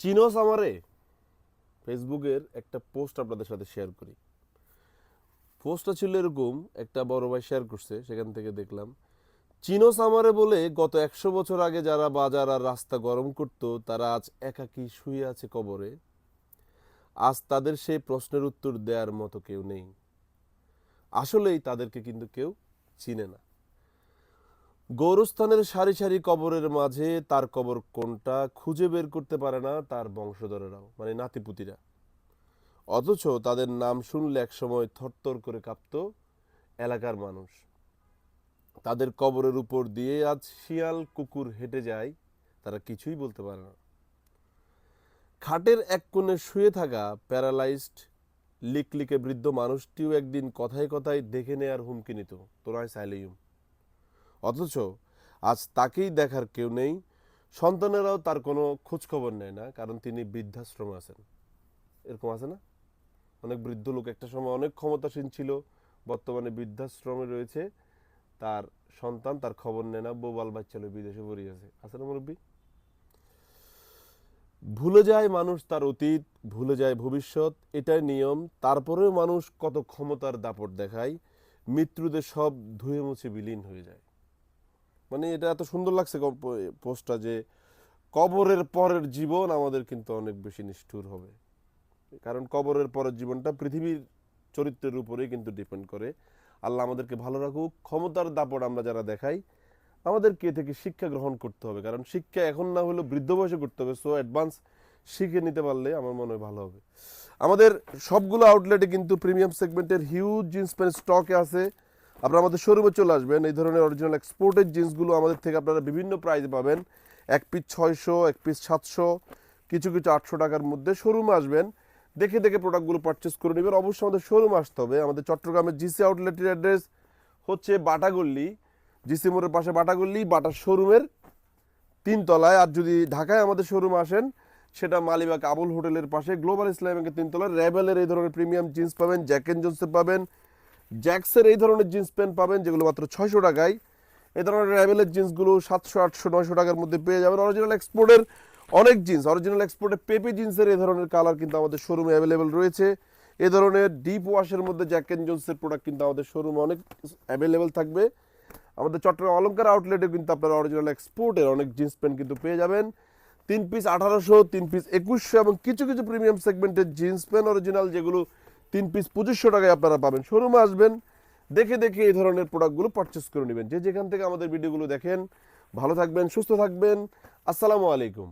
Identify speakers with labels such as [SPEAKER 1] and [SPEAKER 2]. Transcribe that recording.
[SPEAKER 1] চিনোস আমারে ফেসবুকের একটা পোস্ট আপনাদের সাথে শেয়ার করি। পোস্টটা ছিল এরকম, একটা বড় ভাই শেয়ার করছে, সেখান থেকে দেখলাম চিনোস আমারে বলে গত 100 বছর আগে যারা বাজার আর রাস্তা গরম করত তারা আজ একাকী শুয়ে আছে কবরে। আজ তাদের সেই প্রশ্নের উত্তর দেওয়ার মতো কেউ নেই। আসলেই তাদেরকে কিন্তু কেউ চিনে না। গৌরস্থানের সারি সারি কবরের মাঝে তার কবর কোনটা খুঁজে বের করতে পারে না তার বংশধরেরাও, মানে নাতিপুতিরা। অথচ তাদের নাম শুনলে একসময় থরথর করে কাঁপত এলাকার মানুষ। তাদের কবরের উপর দিয়ে আজ শিয়াল কুকুর হেঁটে যায়, তারা কিছুই বলতে পারে না। খাটের এক কোণে শুয়ে থাকা প্যারালাইজড লিকলিকে বৃদ্ধ মানুষটিও একদিন কথায় কথায় দেখে নেয়ার হুমকি নিত, তোরাই সাইলেইম। অথচ আজ তাকেই দেখার কেউ নেই। সন্তানেরাও তার কোনো খোঁজখবর নেয় না, কারণ তিনি বৃদ্ধাশ্রমে আছেন। এরকম আছে না, অনেক বৃদ্ধ লোক একটা সময় অনেক ক্ষমতাসীন ছিল, বর্তমানে বৃদ্ধাশ্রমে রয়েছে, তার সন্তান তার খবর নেয় না, বউ বাল বাচ্চা লোক বিদেশে পড়ে আছে না মুরব্বী? ভুলে যায় মানুষ তার অতীত, ভুলে যায় ভবিষ্যৎ, এটাই নিয়ম। তারপরেও মানুষ কত ক্ষমতার দাপট দেখায়, মৃত্যুতে সব ধুয়ে মুছে বিলীন হয়ে যায়। মানে এটা এত সুন্দর লাগছে পোস্টটা, যে কবরের পরের জীবন আমাদের কিন্তু অনেক বেশি নিষ্ঠুর হবে। কারণ কবরের পরের জীবনটা পৃথিবীর চরিত্রের উপরেই কিন্তু ডিপেন্ড করে। আল্লাহ আমাদেরকে ভালো রাখুক। ক্ষমতার দাপট আমরা যারা দেখাই, আমাদেরকে এ থেকে শিক্ষা গ্রহণ করতে হবে, কারণ শিক্ষা এখন না হলেও বৃদ্ধ বয়সে করতে হবে। সো অ্যাডভান্স শিখে নিতে পারলে আমার মনে হয় ভালো হবে। আমাদের সবগুলো আউটলেটে কিন্তু প্রিমিয়াম সেগমেন্টের হিউজ জিন্স প্যান্ট স্টকে আছে। আপনারা আমাদের শোরুমে চলে আসবেন। এই ধরনের অরিজিনাল এক্সপোর্টেড জিন্সগুলো আমাদের থেকে আপনারা বিভিন্ন প্রাইসে পাবেন। এক পিস 600, এক পিস 700, কিছু কিছু 800 টাকার মধ্যে। শোরুমে আসবেন, দেখে দেখে প্রোডাক্টগুলো পারচেস করে নেবেন। অবশ্যই আমাদের শোরুমে আসতে হবে। আমাদের চট্টগ্রামের জিসি আউটলেটের অ্যাড্রেস হচ্ছে বাটাগল্লি, জিসি মোড়ের পাশে বাটাগল্লি, বাটার শোরুমের 3 তলায়। আর যদি ঢাকায় আমাদের শোরুমে আসেন, সেটা মালিবাগ আবুল হোটেলের পাশে গ্লোবাল ইসলাম ব্যাংকের 3 তলায়। র্যাবেলের এই ধরনের প্রিমিয়াম জিন্স পাবেন, জ্যাক এন্ড জোন্সের পাবেন, জ্যাক্সের এই ধরনের জিন্স প্যান্ট পাবেন, যেগুলো মাত্র 600 টাকায়। এই ধরনের র্যাবেলের জিন্সগুলো 700, 800, 900 টাকার মধ্যে পেয়ে যাবেন। অরিজিনাল এক্সপোর্টের অনেক জিন্স, অরিজিনাল এক্সপোর্টের পেপি জিন্সের এই ধরনের কালার কিন্তু আমাদের শোরুমে অ্যাভেলেবেল রয়েছে। এ ধরনের ডিপ ওয়াশের মধ্যে জ্যাক এন্ড জোন্সের প্রোডাক্ট কিন্তু আমাদের শোরুমে অনেক অ্যাভেলেবেল থাকবে। আমাদের চট্টগ্রাম অলংকার আউটলেটে কিন্তু আপনারা অরিজিনাল এক্সপোর্টের অনেক জিন্স প্যান্ট কিন্তু পেয়ে যাবেন। 3 পিস 1800, 3 পিস 2100 এবং কিছু কিছু প্রিমিয়াম সেগমেন্টের জিন্স প্যান্ট অরিজিনাল, যেগুলো 3 পিস 2500 টাকায় আপনারা পাবেন। শোরুমে আসবেন, দেখে দেখে এই ধরনের প্রোডাক্টগুলো পারচেস করে নেবেন। যে যেখান থেকে আমাদের ভিডিওগুলো দেখেন, ভালো থাকবেন, সুস্থ থাকবেন। আসসালামু আলাইকুম।